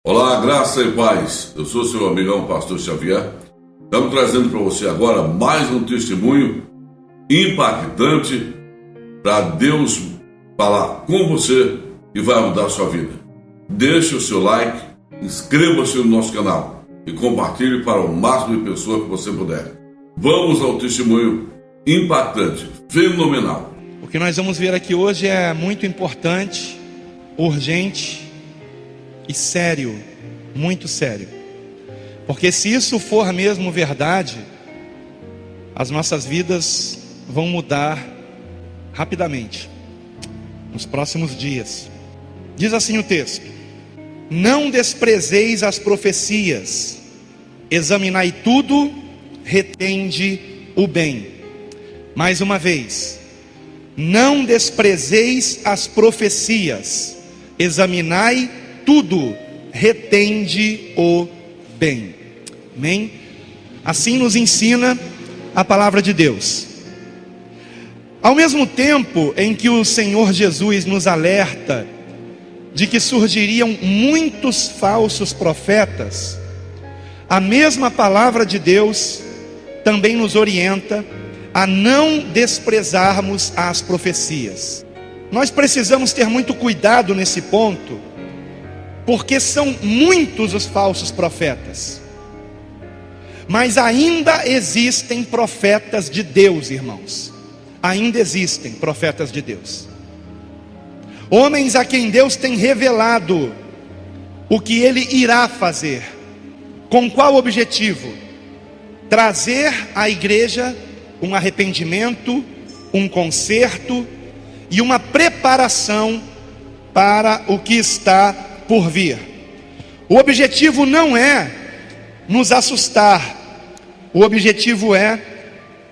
Olá, graça e paz. Eu sou seu amigão, pastor Xavier. Estamos trazendo para você agora mais um testemunho impactante para Deus falar com você e vai mudar a sua vida. Deixe o seu like, inscreva-se no nosso canal e compartilhe para o máximo de pessoas que você puder. Vamos ao testemunho impactante, fenomenal. O que nós vamos ver aqui hoje é muito importante, urgente e sério, muito sério. Porque se isso for mesmo verdade, as nossas vidas vão mudar rapidamente, nos próximos dias. Diz assim o texto: não desprezeis as profecias, examinai tudo, retende o bem. Mais uma vez, não desprezeis as profecias, examinai tudo, retende o bem. Amém? Assim nos ensina a palavra de Deus. Ao mesmo tempo em que o Senhor Jesus nos alerta de que surgiriam muitos falsos profetas, a mesma palavra de Deus também nos orienta a não desprezarmos as profecias. Nós precisamos ter muito cuidado nesse ponto, porque são muitos os falsos profetas, mas ainda existem profetas de Deus, irmãos. Ainda existem profetas de Deus, homens a quem Deus tem revelado o que Ele irá fazer. Com qual objetivo? Trazer à igreja um arrependimento, um conserto e uma preparação para o que está por vir. O objetivo não é nos assustar, o objetivo é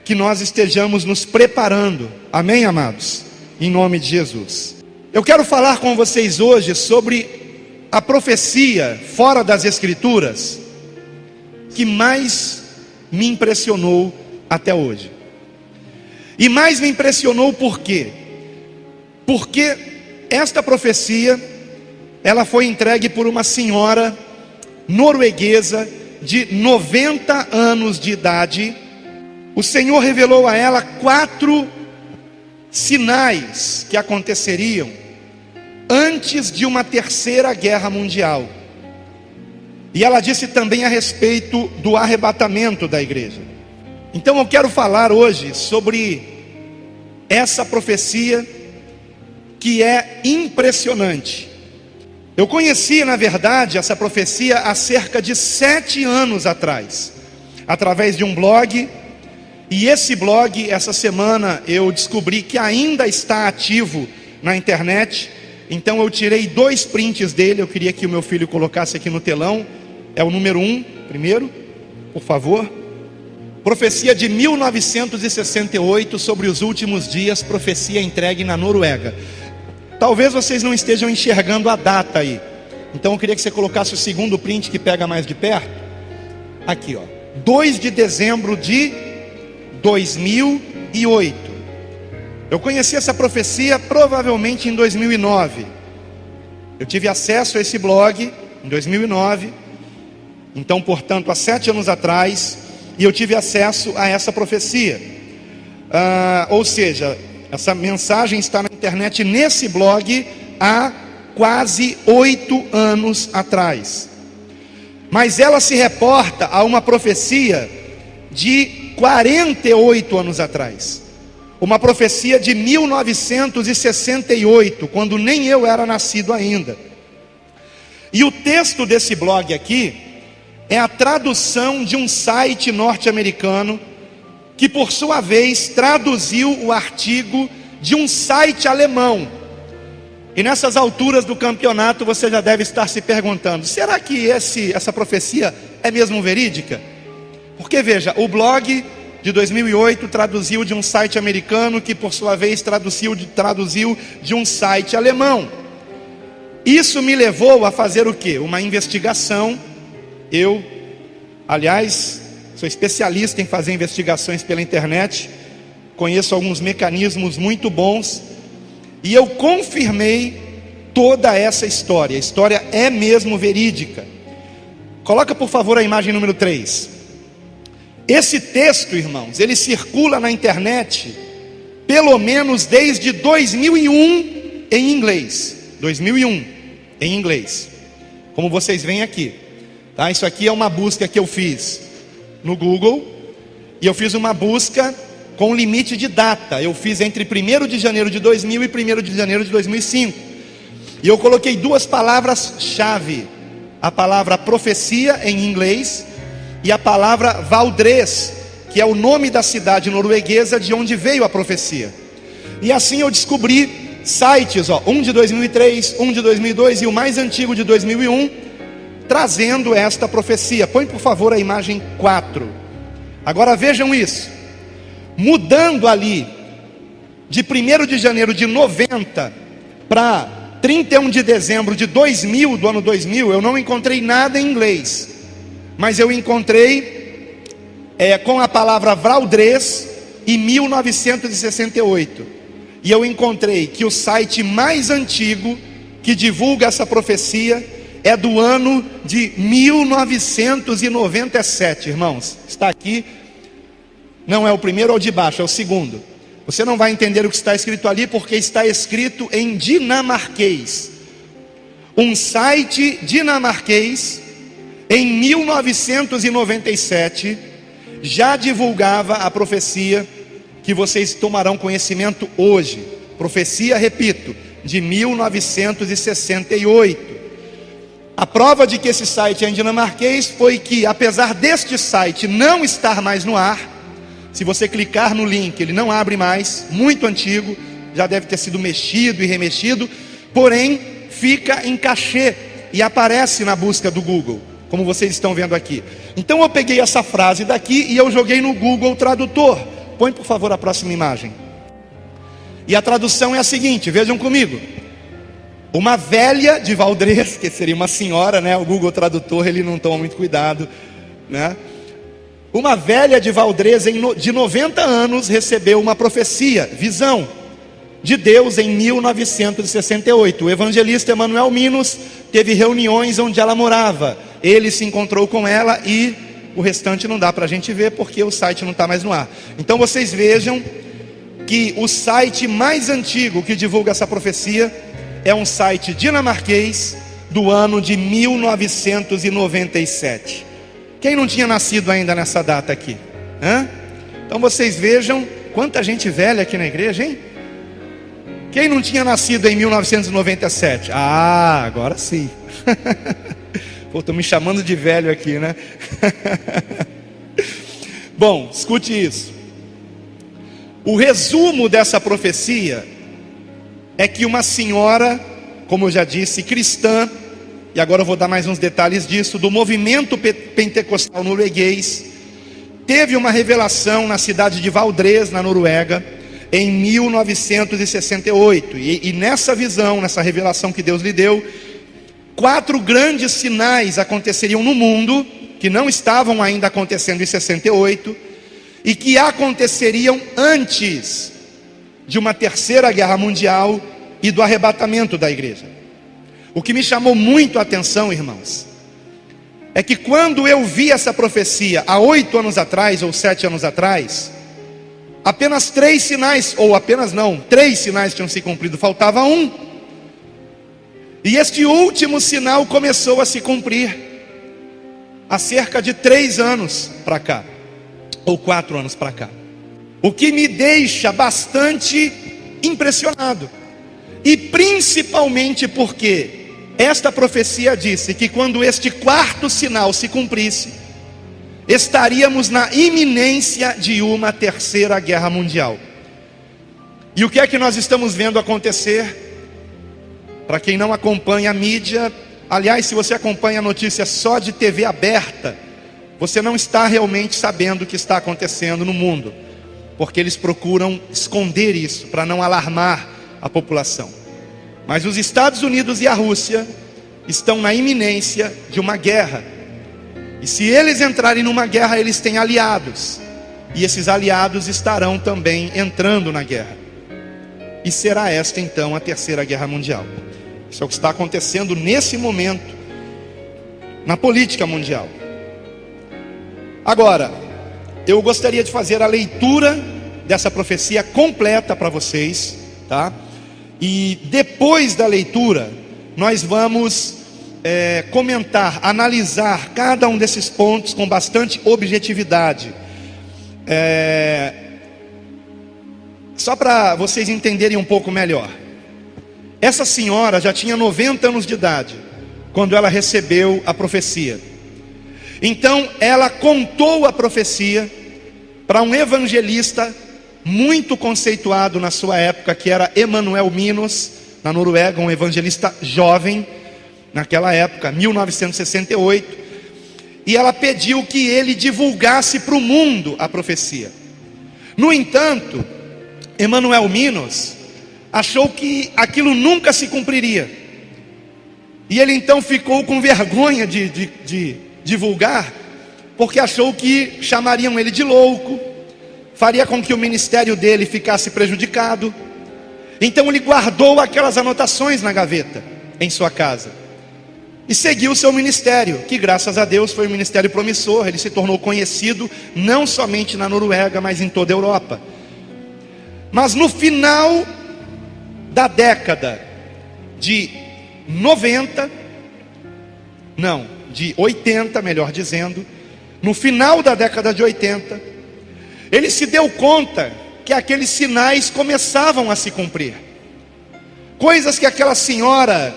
que nós estejamos nos preparando. Amém, amados? Em nome de Jesus. Eu quero falar com vocês hoje sobre a profecia fora das Escrituras que mais me impressionou até hoje. E mais me impressionou por quê? Porque esta profecia, ela foi entregue por uma senhora norueguesa de 90 anos de idade. O Senhor revelou a ela 4 sinais que aconteceriam antes de uma terceira guerra mundial. E ela disse também a respeito do arrebatamento da igreja. Então eu quero falar hoje sobre essa profecia que é impressionante. Eu conheci, na verdade, essa profecia há cerca de 7 anos atrás, através de um blog. E esse blog, essa semana, eu descobri que ainda está ativo na internet. Então eu tirei 2 prints dele. Eu queria que o meu filho colocasse aqui no telão. É o número 1, primeiro, por favor. Profecia de 1968 sobre os últimos dias, profecia entregue na Noruega. Talvez vocês não estejam enxergando a data aí. Então eu queria que você colocasse o segundo print que pega mais de perto. Aqui, ó. 2 de dezembro de 2008. Eu conheci essa profecia provavelmente em 2009. Eu tive acesso a esse blog em 2009. Então, portanto, há 7 anos atrás. E eu tive acesso a essa profecia. Ou seja, essa mensagem está na internet nesse blog há quase 8 anos atrás. Mas ela se reporta a uma profecia de 48 anos atrás. Uma profecia de 1968, quando nem eu era nascido ainda. E o texto desse blog aqui é a tradução de um site norte-americano, que por sua vez traduziu o artigo de um site alemão. E nessas alturas do campeonato você já deve estar se perguntando: será que essa profecia é mesmo verídica? Porque veja, o blog de 2008 traduziu de um site americano, que por sua vez traduziu de um site alemão. Isso me levou a fazer o quê? Uma investigação. Eu, aliás, sou especialista em fazer investigações pela internet, conheço alguns mecanismos muito bons, e eu confirmei toda essa história. A história é mesmo verídica. Coloca por favor a imagem número 3. Esse texto, irmãos, ele circula na internet pelo menos desde 2001 em inglês. 2001 em inglês. Como vocês veem aqui, tá? Isso aqui é uma busca que eu fiz no Google, e eu fiz uma busca com limite de data. Eu fiz entre 1º de janeiro de 2000 e 1º de janeiro de 2005. E eu coloquei duas palavras-chave: a palavra profecia em inglês e a palavra Valdres, que é o nome da cidade norueguesa de onde veio a profecia. E assim eu descobri sites, um de 2003, um de 2002 e o mais antigo de 2001, trazendo esta profecia. Põe por favor a imagem 4. Agora vejam isso. Mudando ali de 1º de janeiro de 90 para 31 de dezembro de 2000, do ano 2000, eu não encontrei nada em inglês, mas eu encontrei com a palavra Valdres e 1968. E eu encontrei que o site mais antigo que divulga essa profecia é do ano de 1997, irmãos. Está aqui, não é o primeiro ou de baixo, é o segundo. Você não vai entender o que está escrito ali, porque está escrito em dinamarquês. Um site dinamarquês, em 1997, já divulgava a profecia que vocês tomarão conhecimento hoje. Profecia, repito, de 1968. A prova de que esse site é em dinamarquês foi que, apesar deste site não estar mais no ar, se você clicar no link, ele não abre mais, muito antigo, já deve ter sido mexido e remexido, porém fica em cachê e aparece na busca do Google, como vocês estão vendo aqui. Então eu peguei essa frase daqui e eu joguei no Google Tradutor. Põe por favor a próxima imagem. E a tradução é a seguinte, vejam comigo: uma velha de Valdres, que seria uma senhora, né? O Google Tradutor, ele não toma muito cuidado, né? Uma velha de Valdres de 90 anos recebeu uma profecia, visão de Deus em 1968. O evangelista Emanuel Minos teve reuniões onde ela morava. Ele se encontrou com ela e o restante não dá para a gente ver porque o site não está mais no ar. Então vocês vejam que o site mais antigo que divulga essa profecia é um site dinamarquês do ano de 1997. Quem não tinha nascido ainda nessa data aqui? Então vocês vejam quanta gente velha aqui na igreja, hein? Quem não tinha nascido em 1997? Ah, agora sim. Pô, estou me chamando de velho aqui, né? Bom, escute isso. O resumo dessa profecia é que uma senhora, como eu já disse, cristã, e agora eu vou dar mais uns detalhes disso, do movimento pentecostal norueguês, teve uma revelação na cidade de Valdres, na Noruega, em 1968. E nessa visão, nessa revelação que Deus lhe deu, 4 grandes sinais aconteceriam no mundo, que não estavam ainda acontecendo em 68, e que aconteceriam antes de uma terceira guerra mundial e do arrebatamento da igreja. O que me chamou muito a atenção, irmãos, é que quando eu vi essa profecia há 8 anos atrás, ou 7 anos atrás, apenas 3 sinais, ou apenas não, 3 sinais tinham se cumprido, faltava um. E este último sinal começou a se cumprir há cerca de 3 anos para cá, ou 4 anos para cá. O que me deixa bastante impressionado, e principalmente porque esta profecia disse que quando este 4º sinal se cumprisse, estaríamos na iminência de uma terceira guerra mundial. E o que é que nós estamos vendo acontecer? Para quem não acompanha a mídia, aliás, se você acompanha a notícia só de TV aberta, você não está realmente sabendo o que está acontecendo no mundo, porque eles procuram esconder isso, para não alarmar a população. Mas os Estados Unidos e a Rússia estão na iminência de uma guerra. E se eles entrarem numa guerra, eles têm aliados. E esses aliados estarão também entrando na guerra. E será esta então a terceira guerra mundial. Isso é o que está acontecendo nesse momento na política mundial. Agora, eu gostaria de fazer a leitura dessa profecia completa para vocês, tá? E depois da leitura, nós vamos comentar, analisar cada um desses pontos com bastante objetividade. Só para vocês entenderem um pouco melhor. Essa senhora já tinha 90 anos de idade quando ela recebeu a profecia. Então ela contou a profecia para um evangelista muito conceituado na sua época, que era Emanuel Minos, na Noruega, um evangelista jovem naquela época, 1968. E ela pediu que ele divulgasse para o mundo a profecia. No entanto, Emanuel Minos achou que aquilo nunca se cumpriria. E ele então ficou com vergonha de divulgar, porque achou que chamariam ele de louco, faria com que o ministério dele ficasse prejudicado. Então ele guardou aquelas anotações na gaveta, em sua casa, e seguiu o seu ministério, que graças a Deus foi um ministério promissor. Ele se tornou conhecido não somente na Noruega, mas em toda a Europa. Mas no final da década de 80, melhor dizendo, no final da década de 80, ele se deu conta que aqueles sinais começavam a se cumprir. Coisas que aquela senhora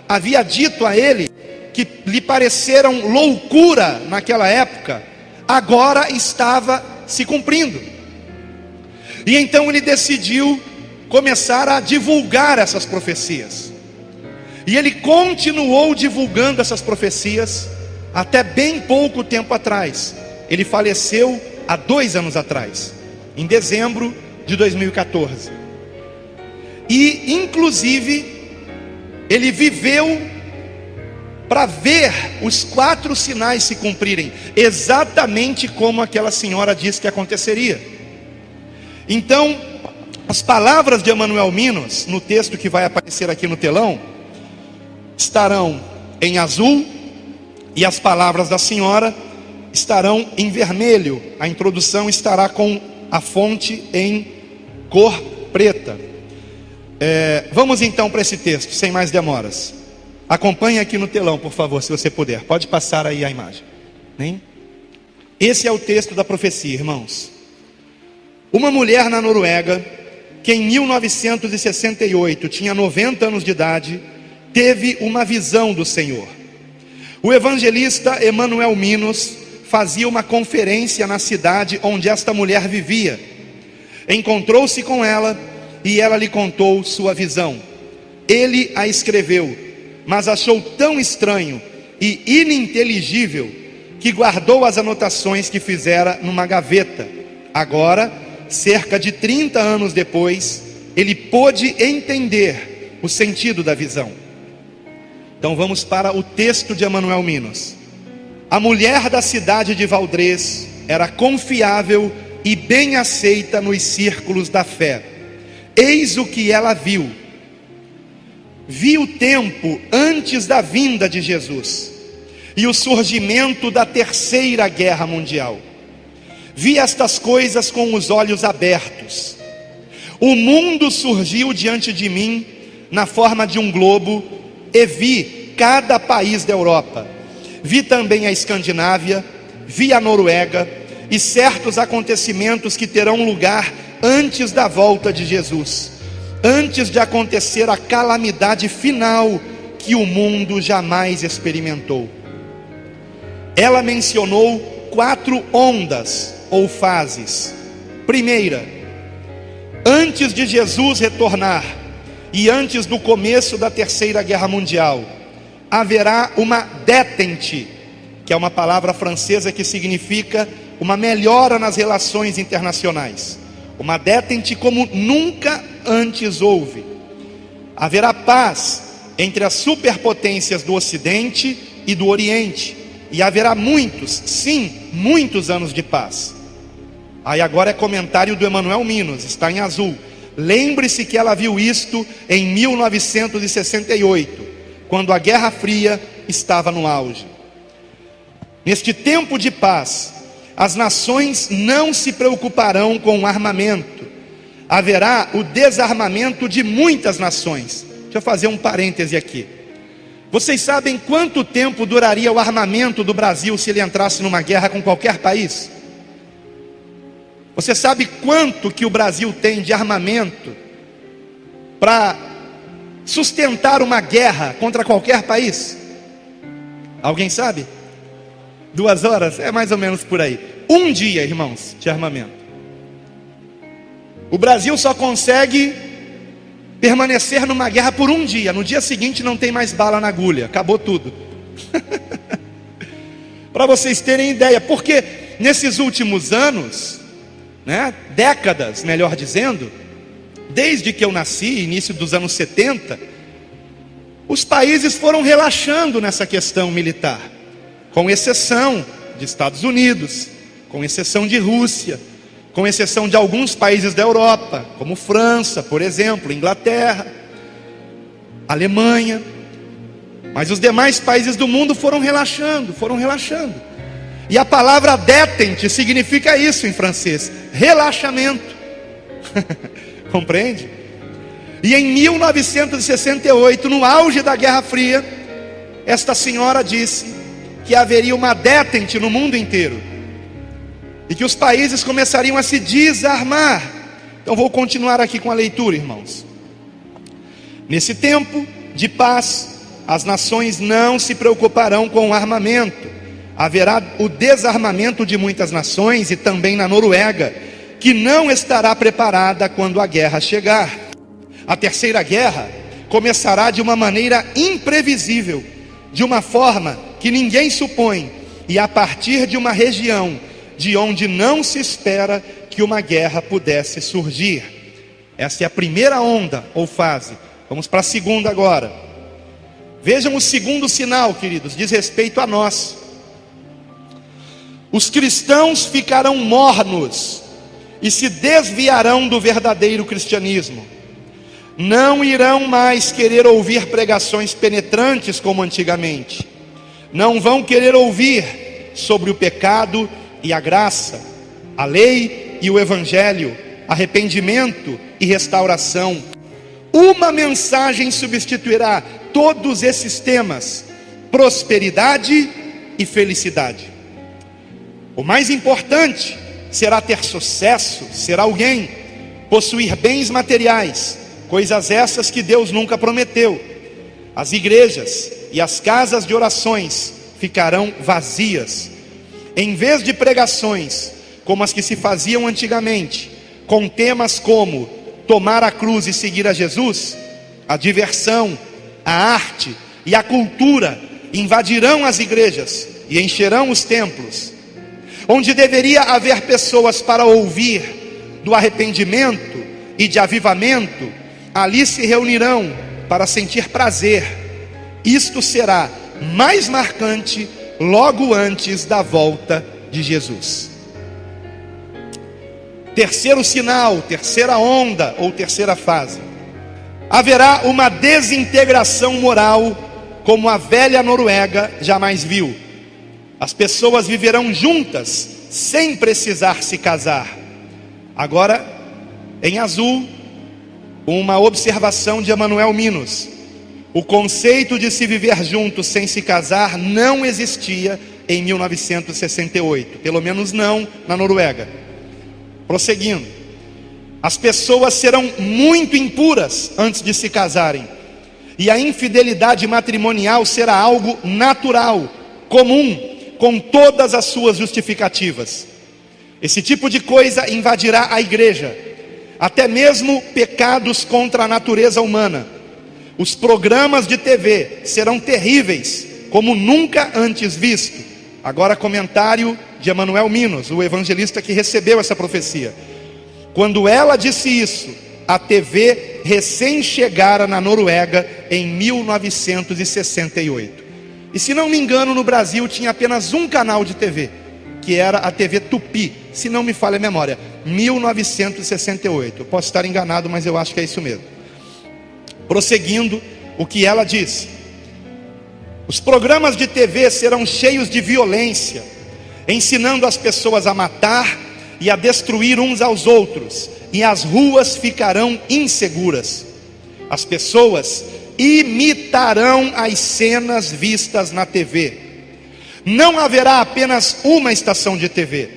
havia dito a ele, que lhe pareceram loucura naquela época, agora estava se cumprindo. E então ele decidiu começar a divulgar essas profecias. E ele continuou divulgando essas profecias até bem pouco tempo atrás. Ele faleceu há 2 anos atrás, em dezembro de 2014. E inclusive ele viveu para ver os 4 sinais se cumprirem, exatamente como aquela senhora disse que aconteceria. Então, as palavras de Emanuel Minos, no texto que vai aparecer aqui no telão, estarão em azul, e as palavras da senhora estarão em vermelho. A introdução estará com a fonte em cor preta. Vamos então para esse texto, sem mais demoras. Acompanhe aqui no telão, por favor, se você puder. Pode passar aí a imagem. Esse é o texto da profecia, irmãos. Uma mulher na Noruega, que em 1968 tinha 90 anos de idade, teve uma visão do Senhor. O evangelista Emanuel Minos fazia uma conferência na cidade onde esta mulher vivia. Encontrou-se com ela e ela lhe contou sua visão. Ele a escreveu, mas achou tão estranho e ininteligível que guardou as anotações que fizera numa gaveta. Agora, cerca de 30 anos depois, ele pôde entender o sentido da visão. Então vamos para o texto de Emanuel Minos. A mulher da cidade de Valdres era confiável e bem aceita nos círculos da fé. Eis o que ela viu. Vi o tempo antes da vinda de Jesus e o surgimento da Terceira Guerra Mundial. Vi estas coisas com os olhos abertos. O mundo surgiu diante de mim na forma de um globo, e vi cada país da Europa. Vi também a Escandinávia, vi a Noruega e certos acontecimentos que terão lugar antes da volta de Jesus, antes de acontecer a calamidade final que o mundo jamais experimentou. Ela mencionou 4 ondas ou fases. Primeira, antes de Jesus retornar e antes do começo da Terceira Guerra Mundial, haverá uma détente, que é uma palavra francesa que significa uma melhora nas relações internacionais. Uma détente como nunca antes houve. Haverá paz entre as superpotências do Ocidente e do Oriente, e haverá muitos anos de paz. Aí agora é comentário do Emanuel Minos, está em azul. Lembre-se que ela viu isto em 1968, quando a Guerra Fria estava no auge. Neste tempo de paz, as nações não se preocuparão com o armamento. Haverá o desarmamento de muitas nações. Deixa eu fazer um parêntese aqui. Vocês sabem quanto tempo duraria o armamento do Brasil se ele entrasse numa guerra com qualquer país? Você sabe quanto que o Brasil tem de armamento para sustentar uma guerra contra qualquer país? Alguém sabe? 2 horas? É mais ou menos por aí. 1 dia, irmãos, de armamento. O Brasil só consegue permanecer numa guerra por 1 dia. No dia seguinte não tem mais bala na agulha. Acabou tudo. Para vocês terem ideia. Porque nesses últimos anos, décadas, melhor dizendo, desde que eu nasci, início dos anos 70, os países foram relaxando nessa questão militar, com exceção de Estados Unidos, com exceção de Rússia, com exceção de alguns países da Europa, como França, por exemplo, Inglaterra, Alemanha. Mas os demais países do mundo foram relaxando. E a palavra détente significa isso em francês: relaxamento. Compreende? E em 1968, no auge da Guerra Fria, esta senhora disse que haveria uma détente no mundo inteiro e que os países começariam a se desarmar. Então vou continuar aqui com a leitura, irmãos. Nesse tempo de paz, as nações não se preocuparão com o armamento. Haverá o desarmamento de muitas nações, e também na Noruega, que não estará preparada quando a guerra chegar. A terceira guerra começará de uma maneira imprevisível, de uma forma que ninguém supõe, e a partir de uma região de onde não se espera que uma guerra pudesse surgir. Essa é a primeira onda ou fase. Vamos para a segunda agora. Vejam o segundo sinal, queridos, diz respeito a nós. Os cristãos ficarão mornos e se desviarão do verdadeiro cristianismo. Não irão mais querer ouvir pregações penetrantes como antigamente. Não vão querer ouvir sobre o pecado e a graça, a lei e o evangelho, arrependimento e restauração. Uma mensagem substituirá todos esses temas: prosperidade e felicidade. O mais importante será ter sucesso, ser alguém, possuir bens materiais, coisas essas que Deus nunca prometeu. As igrejas e as casas de orações ficarão vazias. Em vez de pregações como as que se faziam antigamente, com temas como tomar a cruz e seguir a Jesus, a diversão, a arte e a cultura invadirão as igrejas e encherão os templos. Onde deveria haver pessoas para ouvir do arrependimento e de avivamento, ali se reunirão para sentir prazer. Isto será mais marcante logo antes da volta de Jesus. Terceiro sinal, terceira onda ou terceira fase. Haverá uma desintegração moral como a velha Noruega jamais viu. As pessoas viverão juntas sem precisar se casar. Agora, em azul, uma observação de Emanuel Minos. O conceito de se viver juntos sem se casar não existia em 1968, pelo menos não na Noruega. Prosseguindo, as pessoas serão muito impuras antes de se casarem, e a infidelidade matrimonial será algo natural, comum, com todas as suas justificativas. Esse tipo de coisa invadirá a igreja, até mesmo pecados contra a natureza humana. Os programas de TV serão terríveis, como nunca antes visto. Agora comentário de Emanuel Minos, o evangelista que recebeu essa profecia. Quando ela disse isso, a TV recém chegara na Noruega em 1968. E se não me engano, no Brasil tinha apenas um canal de TV, que era a TV Tupi, se não me falha a memória, 1968. Eu posso estar enganado, mas eu acho que é isso mesmo. Prosseguindo, o que ela disse: os programas de TV serão cheios de violência, ensinando as pessoas a matar e a destruir uns aos outros, e as ruas ficarão inseguras. As pessoas imitarão as cenas vistas na TV. Não haverá apenas uma estação de TV,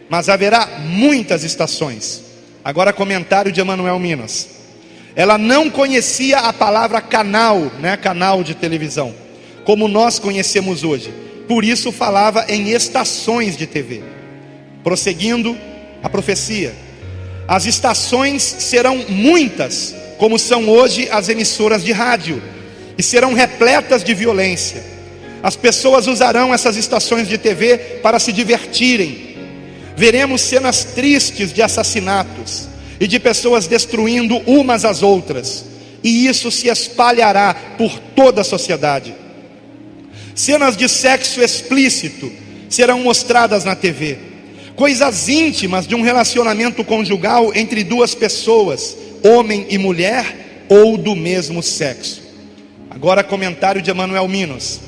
mas haverá muitas estações. Agora, comentário de Emanuel Minas. Ela não conhecia a palavra canal, canal de televisão, como nós conhecemos hoje. Por isso falava em estações de TV. Prosseguindo a profecia: as estações serão muitas, como são hoje as emissoras de rádio, e serão repletas de violência. As pessoas usarão essas estações de TV para se divertirem. Veremos cenas tristes de assassinatos e de pessoas destruindo umas às outras, e isso se espalhará por toda a sociedade. Cenas de sexo explícito serão mostradas na TV. Coisas íntimas de um relacionamento conjugal entre duas pessoas, homem e mulher, ou do mesmo sexo. Agora, comentário de Emanuel Minos.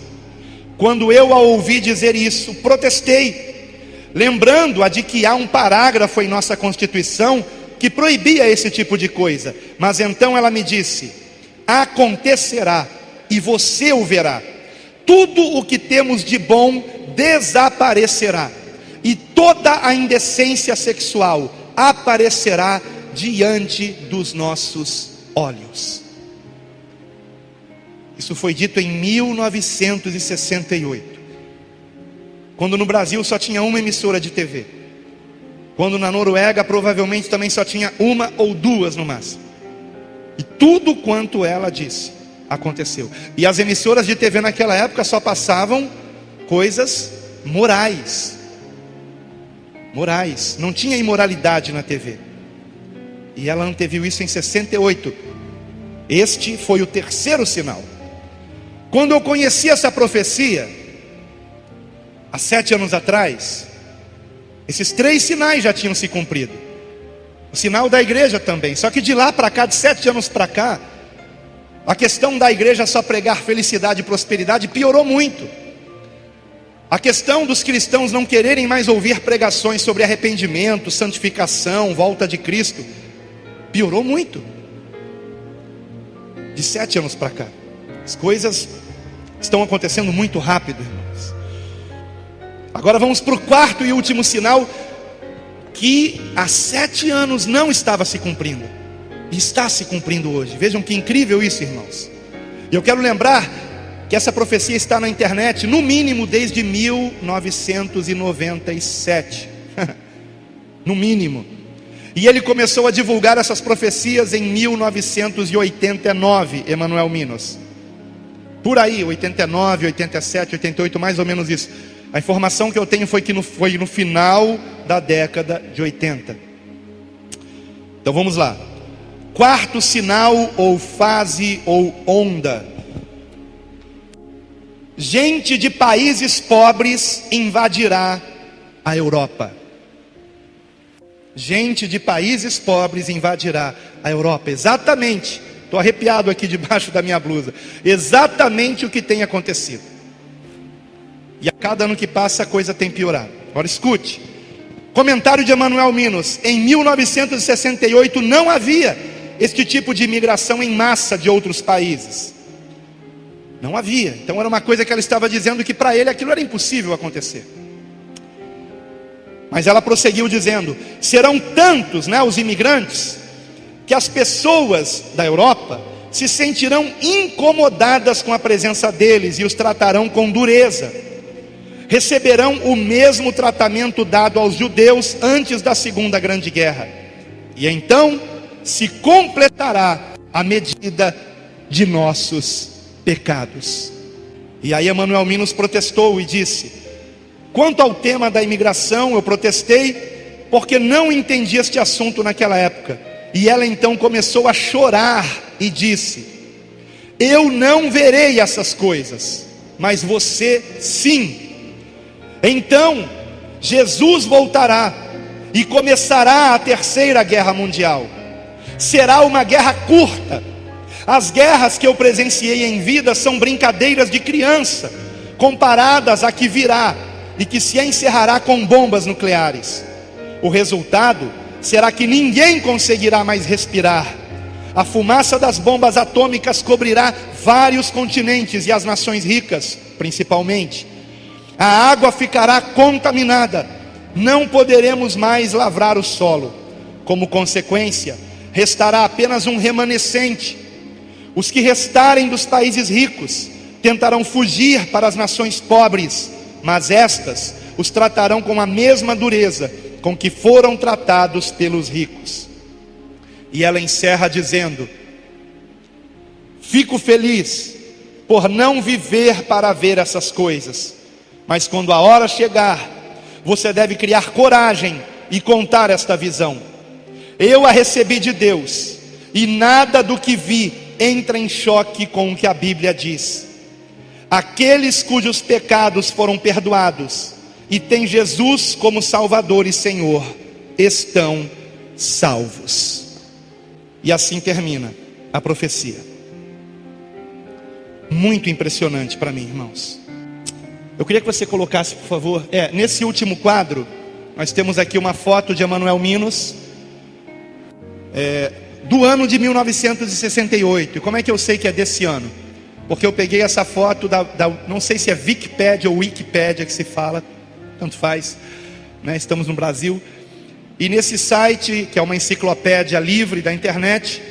Quando eu a ouvi dizer isso, protestei, lembrando-a de que há um parágrafo em nossa Constituição que proibia esse tipo de coisa. Mas então ela me disse: acontecerá, e você o verá. Tudo o que temos de bom desaparecerá, e toda a indecência sexual aparecerá diante dos nossos olhos. Isso foi dito em 1968, quando no Brasil só tinha uma emissora de TV, quando na Noruega provavelmente também só tinha uma ou duas no máximo. E tudo quanto ela disse aconteceu. E as emissoras de TV naquela época só passavam coisas morais. Morais, não tinha imoralidade na TV. E ela anteviu isso em 68. Este foi o terceiro sinal. Quando eu conheci essa profecia, há 7 anos atrás, esses 3 sinais já tinham se cumprido. O sinal da igreja também. Só que de lá para cá, de 7 anos para cá, a questão da igreja só pregar felicidade e prosperidade piorou muito. A questão dos cristãos não quererem mais ouvir pregações sobre arrependimento, santificação, volta de Cristo, piorou muito. De 7 anos para cá, as coisas estão acontecendo muito rápido, irmãos. Agora vamos para o quarto e último sinal, que há 7 anos não estava se cumprindo, e está se cumprindo hoje. Vejam que incrível isso, irmãos. E eu quero lembrar que essa profecia está na internet, no mínimo desde 1997. No mínimo. E ele começou a divulgar essas profecias em 1989, Emanuel Minos. Por aí, 89, 87, 88, mais ou menos isso. A informação que eu tenho foi que foi no final da década de 80. Então vamos lá. Quarto sinal, ou fase, ou onda. Gente de países pobres invadirá a Europa. Gente de países pobres invadirá a Europa. Exatamente, estou arrepiado aqui debaixo da minha blusa. Exatamente o que tem acontecido. E a cada ano que passa a coisa tem piorado. Agora escute. Comentário de Emanuel Minos. Em 1968 não havia este tipo de imigração em massa de outros países. Não havia. Então era uma coisa que ela estava dizendo que para ele aquilo era impossível acontecer. Mas ela prosseguiu dizendo: serão tantos, os imigrantes, que as pessoas da Europa se sentirão incomodadas com a presença deles e os tratarão com dureza. Receberão o mesmo tratamento dado aos judeus antes da Segunda Grande Guerra. E então se completará a medida de nossos pecados. E aí Emanuel Minos protestou e disse: quanto ao tema da imigração, eu protestei porque não entendi este assunto naquela época. E ela então começou a chorar e disse: eu não verei essas coisas, mas você sim. Então Jesus voltará e começará a terceira guerra mundial. Será uma guerra curta. As guerras que eu presenciei em vida são brincadeiras de criança, comparadas à que virá e que se encerrará com bombas nucleares. O resultado será que ninguém conseguirá mais respirar. A fumaça das bombas atômicas cobrirá vários continentes e as nações ricas, principalmente. A água ficará contaminada. Não poderemos mais lavrar o solo. Como consequência, restará apenas um remanescente. Os que restarem dos países ricos tentarão fugir para as nações pobres, mas estas os tratarão com a mesma dureza com que foram tratados pelos ricos. E ela encerra dizendo: fico feliz por não viver para ver essas coisas, mas quando a hora chegar, você deve criar coragem e contar esta visão. Eu a recebi de Deus, e nada do que vi entra em choque com o que a Bíblia diz. Aqueles cujos pecados foram perdoados e têm Jesus como Salvador e Senhor, estão salvos. E assim termina a profecia. Muito impressionante para mim, irmãos. Eu queria que você colocasse, por favor, nesse último quadro, nós temos aqui uma foto de Emanuel Minos, do ano de 1968. E como é que eu sei que é desse ano? Porque eu peguei essa foto não sei se é Wikipédia ou Wikipédia que se fala, tanto faz, né? Estamos no Brasil. E nesse site, que é uma enciclopédia livre da internet,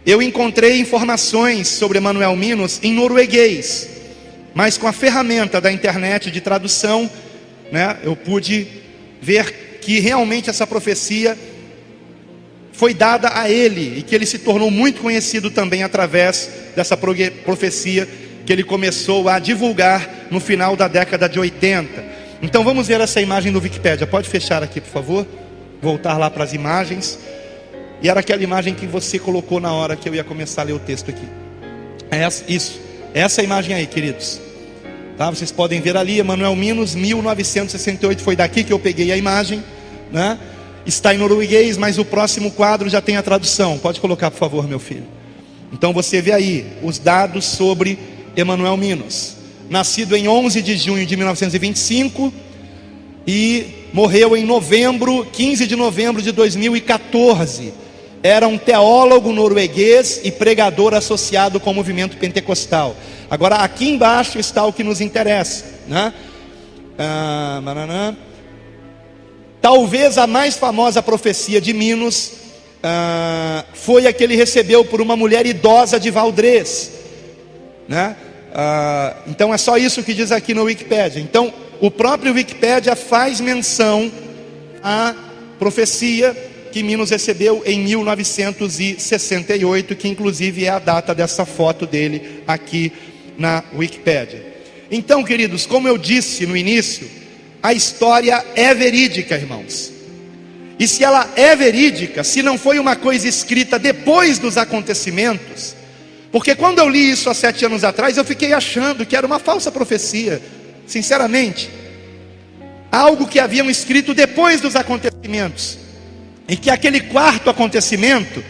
eu encontrei informações sobre Emanuel Minos em norueguês, mas com a ferramenta da internet de tradução, né, eu pude ver que realmente essa profecia foi dada a ele, e que ele se tornou muito conhecido também através dessa profecia que ele começou a divulgar no final da década de 80. Então vamos ver essa imagem do Wikipédia. Pode fechar aqui, por favor. Voltar lá para as imagens. E era aquela imagem que você colocou na hora que eu ia começar a ler o texto aqui. Essa imagem aí, queridos, tá? Vocês podem ver ali, Emanuel Minos, 1968. Foi daqui que eu peguei a imagem, né? Está em norueguês, mas o próximo quadro já tem a tradução. Pode colocar, por favor, meu filho. Então você vê aí os dados sobre Emanuel Minos. Nascido em 11 de junho de 1925 e morreu em 15 de novembro de 2014. Era um teólogo norueguês e pregador associado com o movimento pentecostal. Agora aqui embaixo está o que nos interessa, né? Talvez a mais famosa profecia de Minos foi a que ele recebeu por uma mulher idosa de Valdrez, né? Então é só isso que diz aqui no Wikipédia. Então o próprio Wikipédia faz menção à profecia que Minos recebeu em 1968, que inclusive é a data dessa foto dele aqui na Wikipédia. Então, queridos, como eu disse no início, a história é verídica, irmãos. E se ela é verídica, se não foi uma coisa escrita depois dos acontecimentos, porque quando eu li isso há 7 anos atrás, eu fiquei achando que era uma falsa profecia, sinceramente. Algo que haviam escrito depois dos acontecimentos. E que aquele quarto acontecimento,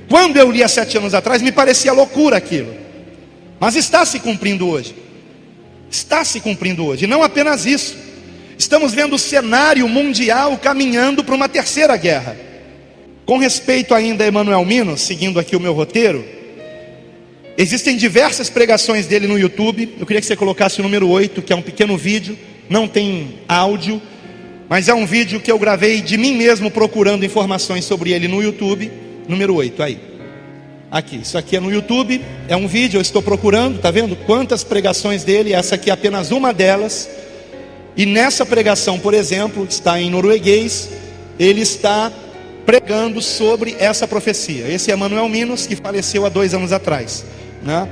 quando eu li há 7 anos atrás, me parecia loucura aquilo. Mas está se cumprindo hoje. Está se cumprindo hoje. E não apenas isso. Estamos vendo o cenário mundial caminhando para uma terceira guerra. Com respeito ainda a Emanuel Minos, seguindo aqui o meu roteiro, existem diversas pregações dele no YouTube. Eu queria que você colocasse o número 8, que é um pequeno vídeo, não tem áudio, mas é um vídeo que eu gravei de mim mesmo procurando informações sobre ele no YouTube. Número 8, aí. Aqui, isso aqui é no YouTube, é um vídeo, eu estou procurando, tá vendo? Quantas pregações dele, essa aqui é apenas uma delas. E nessa pregação, por exemplo, está em norueguês, ele está pregando sobre essa profecia. Esse é Emanuel Minos, que faleceu há 2 anos atrás, né?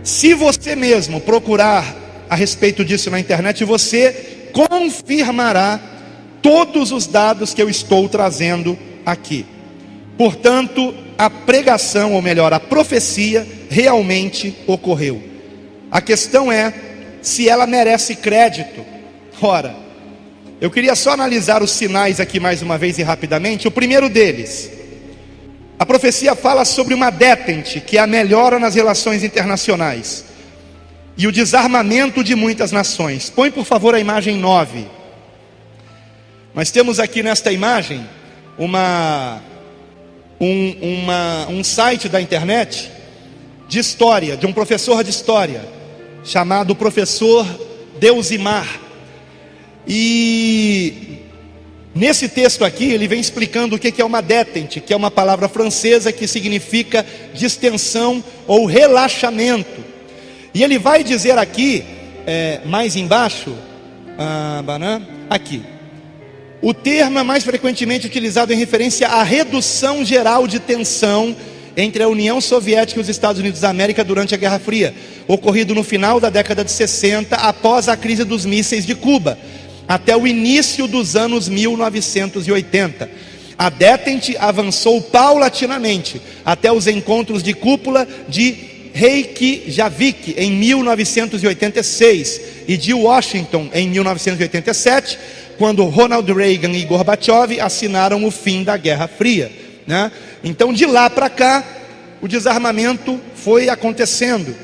Se você mesmo procurar a respeito disso na internet, você confirmará todos os dados que eu estou trazendo aqui. Portanto, a pregação, ou melhor, a profecia realmente ocorreu. A questão é se ela merece crédito. Ora, Eu queria só analisar os sinais aqui mais uma vez e rapidamente. O primeiro deles, a profecia fala sobre uma detente, que é a melhora nas relações internacionais e o desarmamento de muitas nações. Põe por favor a imagem 9. Nós temos aqui nesta imagem um site da internet de história, de um professor de história, chamado professor Deusimar. E nesse texto aqui ele vem explicando o que é uma detente, que é uma palavra francesa que significa distensão ou relaxamento. E ele vai dizer aqui, mais embaixo, aqui, o termo é mais frequentemente utilizado em referência à redução geral de tensão entre a União Soviética e os Estados Unidos da América durante a Guerra Fria, ocorrido no final da década de 60, após a crise dos mísseis de Cuba, até o início dos anos 1980. A detente avançou paulatinamente até os encontros de cúpula de Reykjavik em 1986 e de Washington em 1987, quando Ronald Reagan e Gorbachev assinaram o fim da Guerra Fria, né? Então de lá para cá o desarmamento foi acontecendo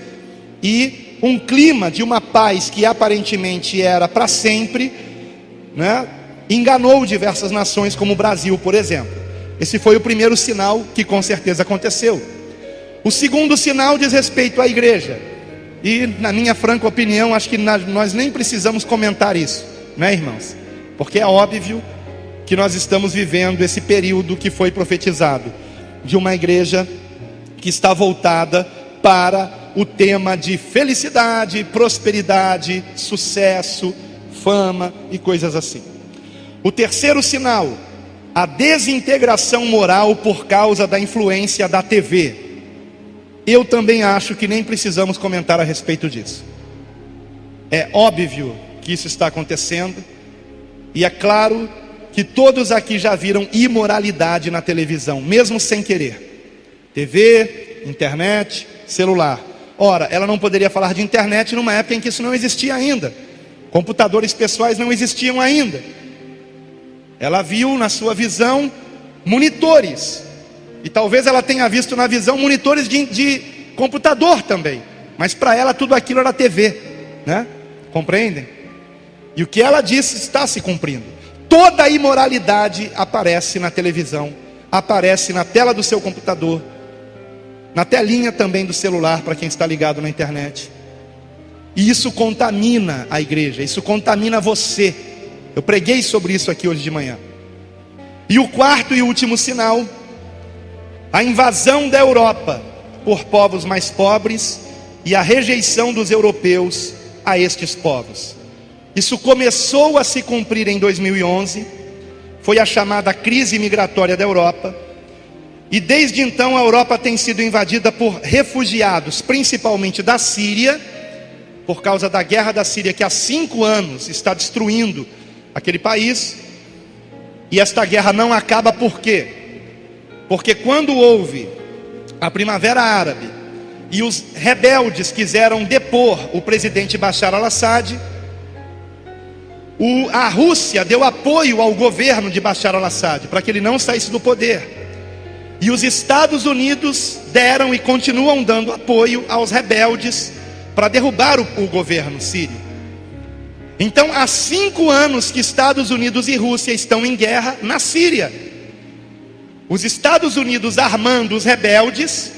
e um clima de uma paz que aparentemente era para sempre, né, enganou diversas nações, como o Brasil, por exemplo. Esse foi o primeiro sinal que com certeza aconteceu. O segundo sinal diz respeito à igreja, e na minha franca opinião, acho que nós nem precisamos comentar isso, né, irmãos? Porque é óbvio que nós estamos vivendo esse período que foi profetizado, de uma igreja que está voltada para o tema de felicidade, prosperidade, sucesso, fama e coisas assim. O terceiro sinal, a desintegração moral por causa da influência da TV. Eu também acho que nem precisamos comentar a respeito disso. É óbvio que isso está acontecendo, e é claro que todos aqui já viram imoralidade na televisão, mesmo sem querer. TV, internet, celular. Ora, ela não poderia falar de internet numa época em que isso não existia ainda. Computadores pessoais não existiam ainda. Ela viu na sua visão monitores. E talvez ela tenha visto na visão monitores de computador também. Mas para ela tudo aquilo era TV, né? Compreendem? E o que ela disse está se cumprindo. Toda a imoralidade aparece na televisão, aparece na tela do seu computador, na telinha também do celular para quem está ligado na internet. E isso contamina a igreja, isso contamina você. Eu preguei sobre isso aqui hoje de manhã. E o quarto e último sinal, a invasão da Europa por povos mais pobres e a rejeição dos europeus a estes povos. Isso começou a se cumprir em 2011, foi a chamada crise migratória da Europa, e desde então a Europa tem sido invadida por refugiados, principalmente da Síria, por causa da guerra da Síria, que há 5 anos está destruindo aquele país. E esta guerra não acaba por quê? Porque quando houve a Primavera Árabe e os rebeldes quiseram depor o presidente Bashar al-Assad, a Rússia deu apoio ao governo de Bashar al-Assad para que ele não saísse do poder. E os Estados Unidos deram e continuam dando apoio aos rebeldes para derrubar o governo sírio. Então há 5 anos que Estados Unidos e Rússia estão em guerra na Síria. Os Estados Unidos armando os rebeldes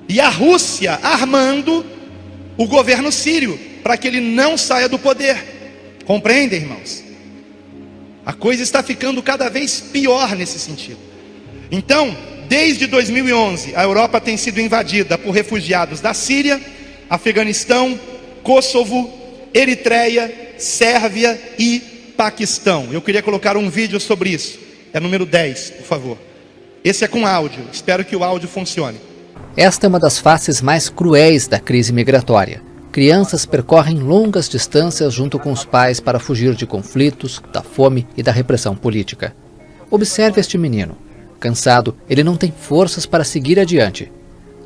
e a Rússia armando o governo sírio para que ele não saia do poder. Compreendem, irmãos? A coisa está ficando cada vez pior nesse sentido. Então, desde 2011, a Europa tem sido invadida por refugiados da Síria, Afeganistão, Kosovo, Eritreia, Sérvia e Paquistão. Eu queria colocar um vídeo sobre isso. É número 10, por favor. Esse é com áudio. Espero que o áudio funcione. Esta é uma das faces mais cruéis da crise migratória. Crianças percorrem longas distâncias junto com os pais para fugir de conflitos, da fome e da repressão política. Observe este menino. Cansado, ele não tem forças para seguir adiante.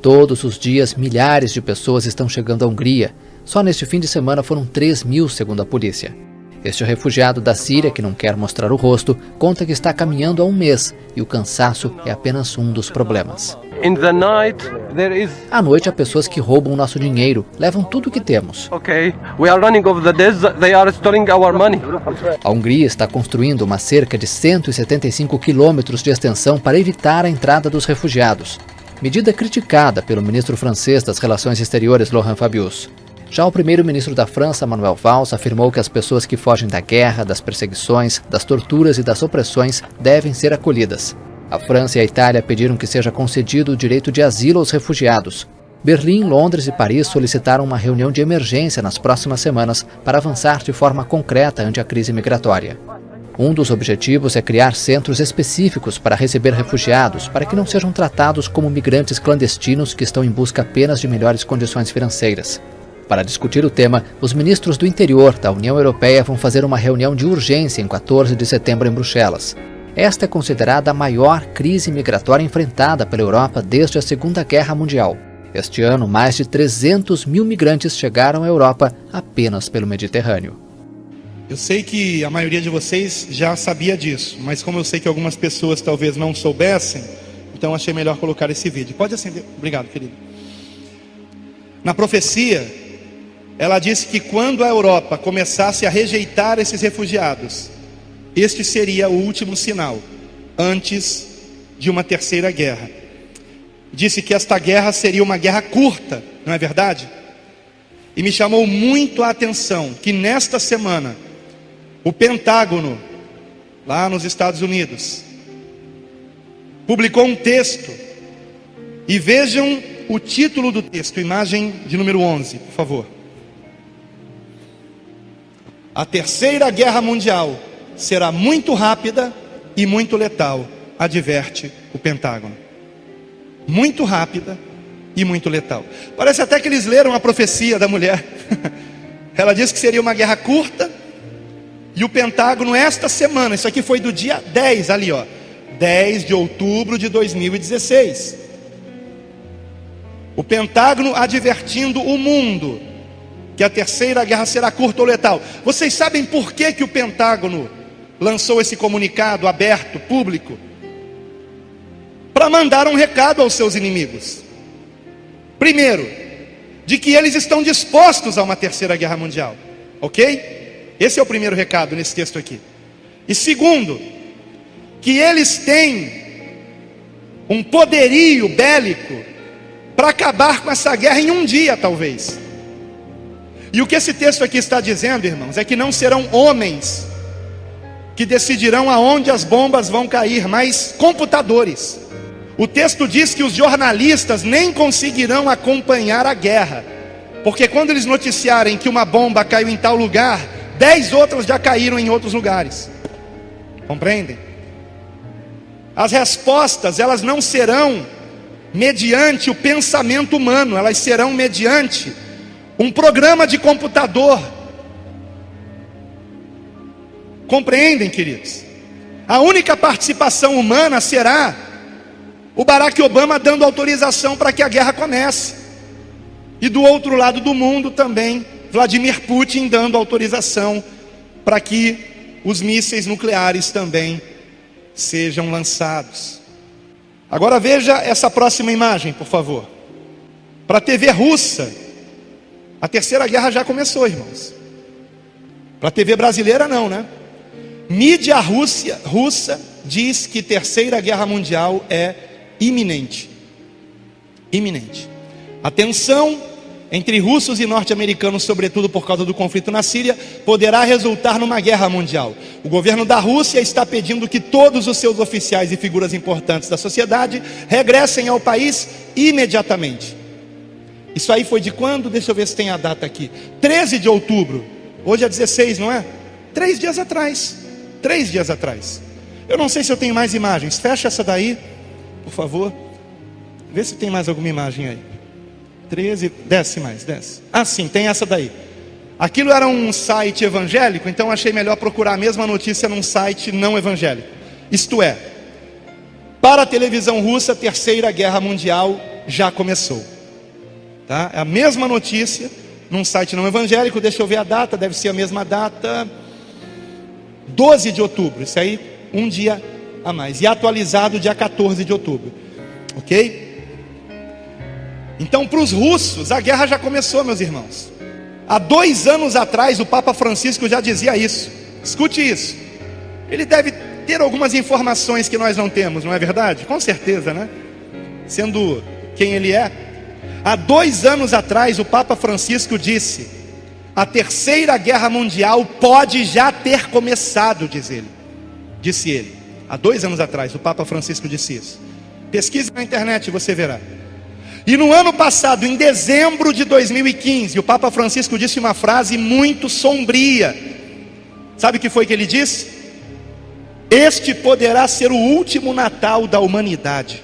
Todos os dias, milhares de pessoas estão chegando à Hungria. Só neste fim de semana foram 3.000, segundo a polícia. Este refugiado da Síria, que não quer mostrar o rosto, conta que está caminhando há um mês e o cansaço é apenas um dos problemas. À noite há pessoas que roubam nosso dinheiro, levam tudo o que temos. A Hungria está construindo uma cerca de 175 quilômetros de extensão para evitar a entrada dos refugiados. Medida criticada pelo ministro francês das Relações Exteriores, Laurent Fabius. Já o primeiro-ministro da França, Manuel Valls, afirmou que as pessoas que fogem da guerra, das perseguições, das torturas e das opressões devem ser acolhidas. A França e a Itália pediram que seja concedido o direito de asilo aos refugiados. Berlim, Londres e Paris solicitaram uma reunião de emergência nas próximas semanas para avançar de forma concreta ante a crise migratória. Um dos objetivos é criar centros específicos para receber refugiados, para que não sejam tratados como migrantes clandestinos que estão em busca apenas de melhores condições financeiras. Para discutir o tema, os ministros do interior da União Europeia vão fazer uma reunião de urgência em 14 de setembro em Bruxelas. Esta é considerada a maior crise migratória enfrentada pela Europa desde a Segunda Guerra Mundial. Este ano, mais de 300 mil migrantes chegaram à Europa apenas pelo Mediterrâneo. Eu sei que a maioria de vocês já sabia disso, mas como eu sei que algumas pessoas talvez não soubessem, então achei melhor colocar esse vídeo. Pode acender. Obrigado, querido. Na profecia, ela disse que quando a Europa começasse a rejeitar esses refugiados, este seria o último sinal, antes de uma terceira guerra. Disse que esta guerra seria uma guerra curta, não é verdade? E me chamou muito a atenção que nesta semana, o Pentágono, lá nos Estados Unidos, publicou um texto, e vejam o título do texto, imagem de número 11, por favor. A terceira guerra mundial será muito rápida e muito letal, adverte o Pentágono. Muito rápida e muito letal. Parece até que eles leram a profecia da mulher. Ela disse que seria uma guerra curta, e o Pentágono esta semana, isso aqui foi do dia 10, ali ó, 10 de outubro de 2016. O Pentágono advertindo o mundo que a terceira guerra será curta ou letal. Vocês sabem por que o Pentágono lançou esse comunicado aberto, público? Para mandar um recado aos seus inimigos. Primeiro, de que eles estão dispostos a uma terceira guerra mundial. Ok? Esse é o primeiro recado nesse texto aqui. E segundo, que eles têm um poderio bélico para acabar com essa guerra em um dia, talvez. E o que esse texto aqui está dizendo, irmãos, é que não serão homens que decidirão aonde as bombas vão cair, mas computadores. O texto diz que os jornalistas nem conseguirão acompanhar a guerra, porque quando eles noticiarem que uma bomba caiu em tal lugar, 10 outras já caíram em outros lugares. Compreendem? As respostas, elas não serão mediante o pensamento humano, elas serão mediante um programa de computador. Compreendem, queridos? A única participação humana será o Barack Obama dando autorização para que a guerra comece, e do outro lado do mundo também Vladimir Putin dando autorização para que os mísseis nucleares também sejam lançados. Agora veja essa próxima imagem, por favor. Para a TV russa, a terceira guerra já começou, irmãos. Para a TV brasileira não, né? Mídia russa diz que terceira guerra mundial é iminente. Iminente. A tensão entre russos e norte-americanos, sobretudo por causa do conflito na Síria, poderá resultar numa guerra mundial. O governo da Rússia está pedindo que todos os seus oficiais e figuras importantes da sociedade regressem ao país imediatamente. Isso aí foi de quando? Deixa eu ver se tem a data aqui. 13 de outubro. Hoje é 16, não é? 3 dias atrás. 3 dias atrás. Eu não sei se eu tenho mais imagens. Fecha essa daí, por favor. Vê se tem mais alguma imagem aí. 13, desce mais, desce. Ah, sim, tem essa daí. Aquilo era um site evangélico, então achei melhor procurar a mesma notícia num site não evangélico. Isto é, para a televisão russa, a terceira guerra mundial já começou. Tá? É a mesma notícia num site não evangélico. Deixa eu ver a data, deve ser a mesma data. 12 de outubro, isso aí um dia a mais, e atualizado dia 14 de outubro, ok? Então para os russos a guerra já começou, meus irmãos. Há 2 anos atrás o Papa Francisco já dizia isso. Escute isso. Ele deve ter algumas informações que nós não temos, não é verdade? Com certeza, né? Sendo quem ele é. Há 2 anos atrás o Papa Francisco disse: a Terceira Guerra Mundial pode já ter começado, disse ele. Há 2 anos atrás o Papa Francisco disse isso. Pesquise na internet e você verá. E no ano passado, em dezembro de 2015, o Papa Francisco disse uma frase muito sombria. Sabe o que foi que ele disse? Este poderá ser o último Natal da humanidade.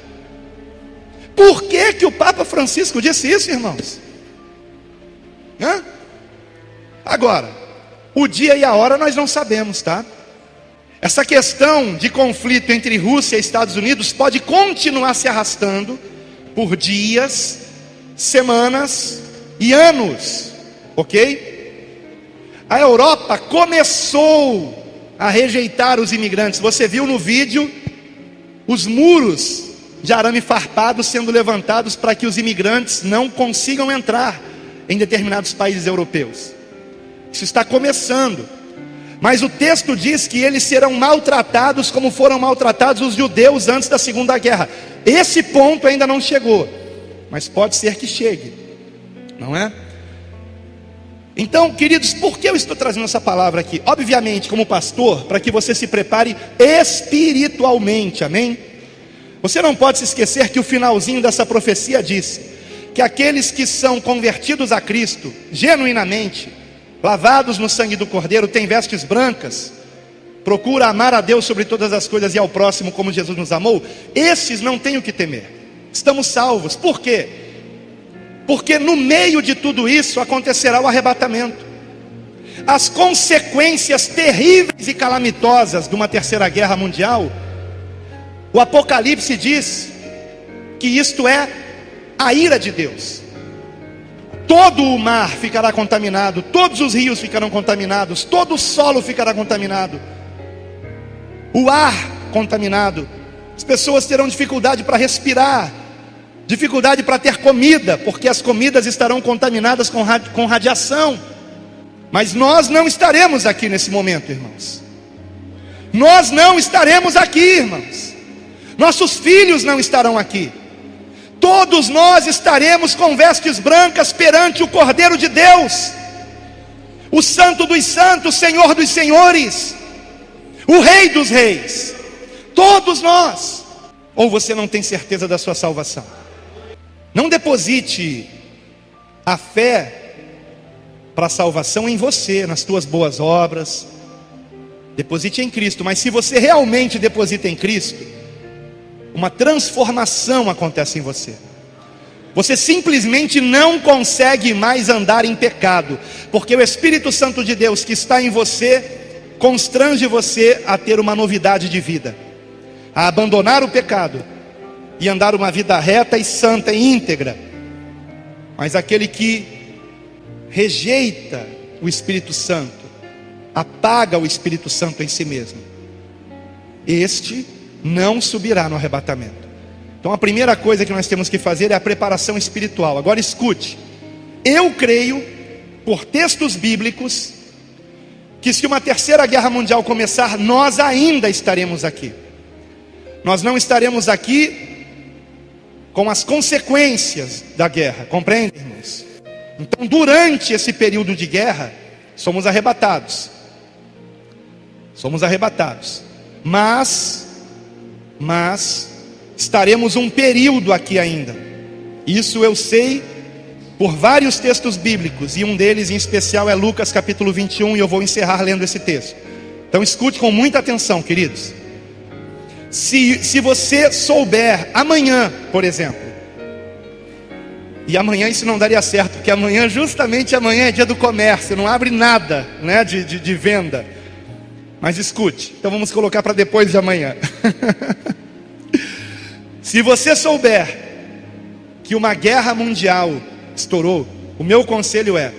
Por que o Papa Francisco disse isso, irmãos? Agora, o dia e a hora nós não sabemos, tá? Essa questão de conflito entre Rússia e Estados Unidos pode continuar se arrastando por dias, semanas e anos, ok? A Europa começou a rejeitar os imigrantes. Você viu no vídeo os muros de arame farpado sendo levantados para que os imigrantes não consigam entrar em determinados países europeus. Isso está começando. Mas o texto diz que eles serão maltratados como foram maltratados os judeus antes da Segunda Guerra. Esse ponto ainda não chegou, mas pode ser que chegue, não é? Então, queridos, por que eu estou trazendo essa palavra aqui? Obviamente, como pastor, para que você se prepare espiritualmente, amém? Você não pode se esquecer que o finalzinho dessa profecia diz que aqueles que são convertidos a Cristo, genuinamente, lavados no sangue do Cordeiro, têm vestes brancas, procura amar a Deus sobre todas as coisas e ao próximo como Jesus nos amou. Esses não têm o que temer, estamos salvos. Por quê? Porque no meio de tudo isso acontecerá o arrebatamento. As consequências terríveis e calamitosas de uma terceira guerra mundial, o Apocalipse diz que isto é a ira de Deus. Todo o mar ficará contaminado, todos os rios ficarão contaminados, todo o solo ficará contaminado, o ar contaminado. As pessoas terão dificuldade para respirar, dificuldade para ter comida, porque as comidas estarão contaminadas com radiação. Mas nós não estaremos aqui nesse momento, irmãos. Nós não estaremos aqui, irmãos. Nossos filhos não estarão aqui. Todos nós estaremos com vestes brancas perante o Cordeiro de Deus, o Santo dos Santos, Senhor dos Senhores, o Rei dos Reis. Todos nós. Ou você não tem certeza da sua salvação? Não deposite a fé para a salvação em você, nas tuas boas obras. Deposite em Cristo. Mas se você realmente deposita em Cristo, uma transformação acontece em você. Você simplesmente não consegue mais andar em pecado, porque o Espírito Santo de Deus que está em você constrange você a ter uma novidade de vida, a abandonar o pecado e andar uma vida reta e santa e íntegra. Mas aquele que rejeita o Espírito Santo, apaga o Espírito Santo em si mesmo, este não subirá no arrebatamento. Então a primeira coisa que nós temos que fazer é a preparação espiritual. Agora escute, eu creio, por textos bíblicos, que se uma terceira guerra mundial começar, nós ainda estaremos aqui. Nós não estaremos aqui com as consequências da guerra, compreende, irmãos? Então durante esse período de guerra, somos arrebatados. Somos arrebatados. Mas estaremos um período aqui ainda. Isso eu sei por vários textos bíblicos, e um deles em especial é Lucas capítulo 21, e eu vou encerrar lendo esse texto. Então escute com muita atenção, queridos. Se você souber amanhã, por exemplo, e amanhã isso não daria certo, porque amanhã, justamente amanhã é dia do comércio, não abre nada, né, de venda. Mas escute, então vamos colocar para depois de amanhã. Se você souber que uma guerra mundial estourou, o meu conselho é: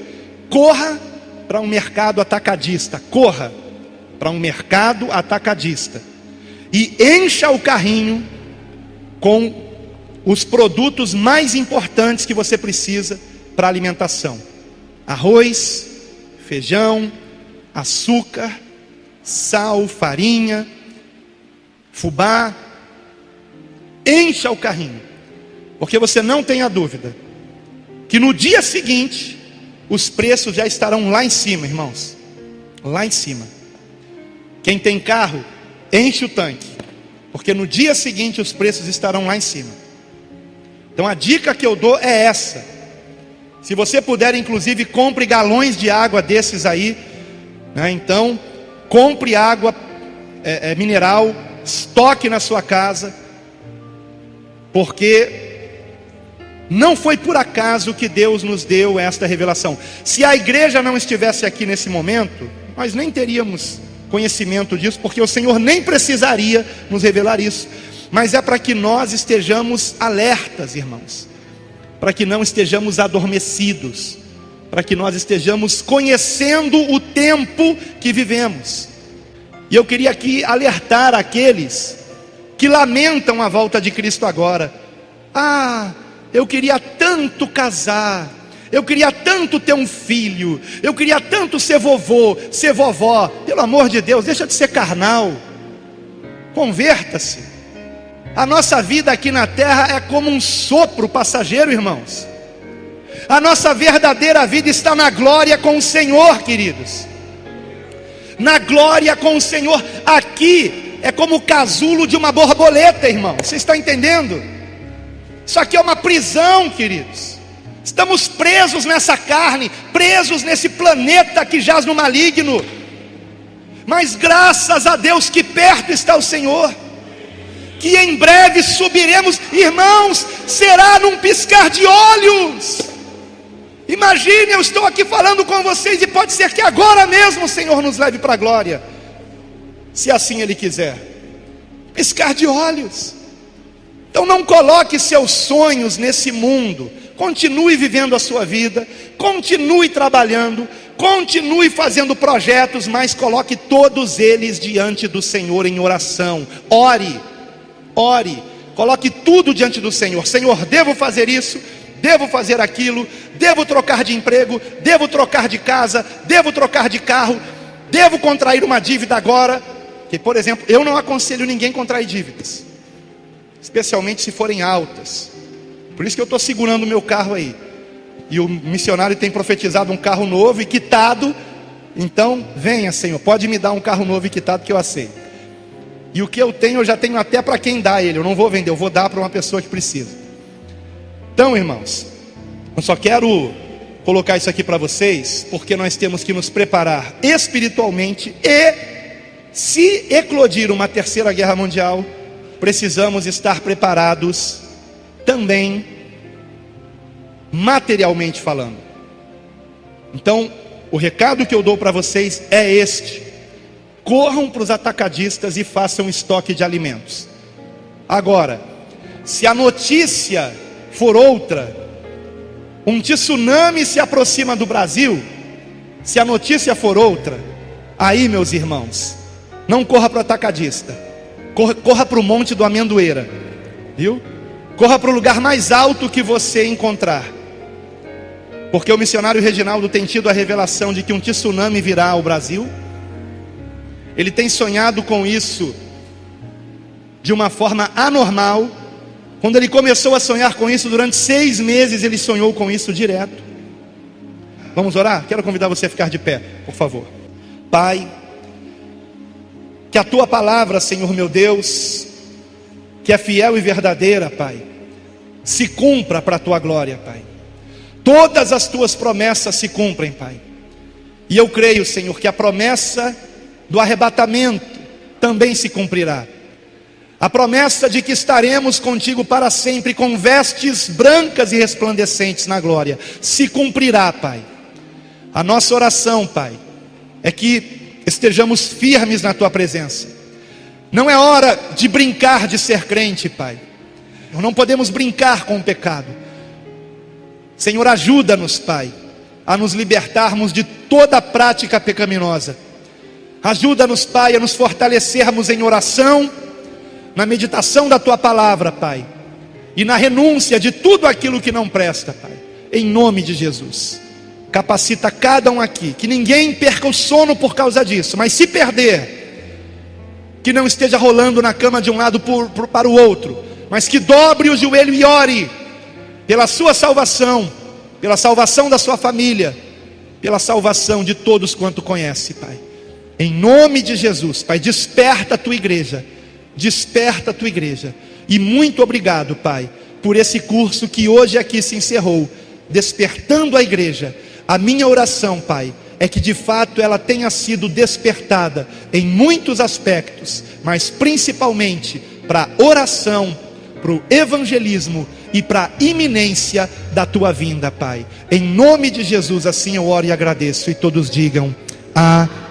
corra para um mercado atacadista, corra, para um mercado atacadista e encha o carrinho com os produtos mais importantes que você precisa para alimentação: arroz, feijão, açúcar, sal, farinha, fubá. Encha o carrinho, porque você não tenha dúvida que no dia seguinte os preços já estarão lá em cima, irmãos. Lá em cima. Quem tem carro, enche o tanque, porque no dia seguinte os preços estarão lá em cima. Então a dica que eu dou é essa: se você puder, inclusive, compre galões de água desses aí, né? Então compre água mineral, estoque na sua casa, porque não foi por acaso que Deus nos deu esta revelação. Se a igreja não estivesse aqui nesse momento, nós nem teríamos conhecimento disso, porque o Senhor nem precisaria nos revelar isso. Mas é para que nós estejamos alertas, irmãos, para que não estejamos adormecidos, para que nós estejamos conhecendo o tempo que vivemos. E eu queria aqui alertar aqueles que lamentam a volta de Cristo agora. Eu queria tanto casar, eu queria tanto ter um filho, eu queria tanto ser vovô, ser vovó. Pelo amor de Deus, deixa de ser carnal, converta-se. A nossa vida aqui na terra é como um sopro passageiro, irmãos. A nossa verdadeira vida está na glória com o Senhor, queridos. Na glória com o Senhor. Aqui é como o casulo de uma borboleta, irmão. Você está entendendo? Isso aqui é uma prisão, queridos. Estamos presos nessa carne, presos nesse planeta que jaz no maligno. Mas graças a Deus que perto está o Senhor, que em breve subiremos, irmãos, será num piscar de olhos. Imagine, eu estou aqui falando com vocês e pode ser que agora mesmo o Senhor nos leve para a glória, se assim Ele quiser. Piscar de olhos. Então não coloque seus sonhos nesse mundo. Continue vivendo a sua vida, continue trabalhando, continue fazendo projetos, mas coloque todos eles diante do Senhor em oração. Ore, coloque tudo diante do Senhor. Senhor, devo fazer isso, devo fazer aquilo, devo trocar de emprego, devo trocar de casa, devo trocar de carro, devo contrair uma dívida agora. Que, por exemplo, eu não aconselho ninguém a contrair dívidas, especialmente se forem altas. Por isso que eu estou segurando o meu carro aí. E o missionário tem profetizado um carro novo e quitado. Então, venha, Senhor, pode me dar um carro novo e quitado que eu aceito. E o que eu tenho, eu já tenho até para quem dá ele. Eu não vou vender, eu vou dar para uma pessoa que precisa. Então, irmãos, eu só quero colocar isso aqui para vocês, porque nós temos que nos preparar espiritualmente. E se eclodir uma terceira guerra mundial, precisamos estar preparados também materialmente falando. Então, o recado que eu dou para vocês é este: corram para os atacadistas e façam estoque de alimentos. Agora, se a notícia for outra, um tsunami se aproxima do Brasil, se a notícia for outra, aí, meus irmãos, não corra para o atacadista, corra para o Monte do Amendoeira, viu? Corra para o lugar mais alto que você encontrar, porque o missionário Reginaldo tem tido a revelação de que um tsunami virá ao Brasil. Ele tem sonhado com isso de uma forma anormal. Quando ele começou a sonhar com isso, durante 6 meses ele sonhou com isso direto. Vamos orar? Quero convidar você a ficar de pé, por favor. Pai, que a Tua palavra, Senhor meu Deus, que é fiel e verdadeira, Pai, se cumpra para a Tua glória, Pai. Todas as Tuas promessas se cumprem, Pai. E eu creio, Senhor, que a promessa do arrebatamento também se cumprirá. A promessa de que estaremos contigo para sempre, com vestes brancas e resplandecentes na glória, se cumprirá, Pai. A nossa oração, Pai, é que estejamos firmes na Tua presença. Não é hora de brincar de ser crente, Pai. Não podemos brincar com o pecado. Senhor, ajuda-nos, Pai, a nos libertarmos de toda prática pecaminosa. Ajuda-nos, Pai, a nos fortalecermos em oração, na meditação da Tua palavra, Pai, e na renúncia de tudo aquilo que não presta, Pai, em nome de Jesus. Capacita cada um aqui, que ninguém perca o sono por causa disso, mas se perder, que não esteja rolando na cama de um lado para o outro, mas que dobre o joelho e ore pela sua salvação, pela salvação da sua família, pela salvação de todos quanto conhece, Pai. Em nome de Jesus, Pai, desperta a Tua igreja, desperta a Tua igreja. E muito obrigado, Pai, por esse curso que hoje aqui se encerrou, despertando a igreja. A minha oração, Pai, é que de fato ela tenha sido despertada em muitos aspectos, mas principalmente para a oração, para o evangelismo e para a iminência da Tua vinda, Pai. Em nome de Jesus, assim eu oro e agradeço, e todos digam amém.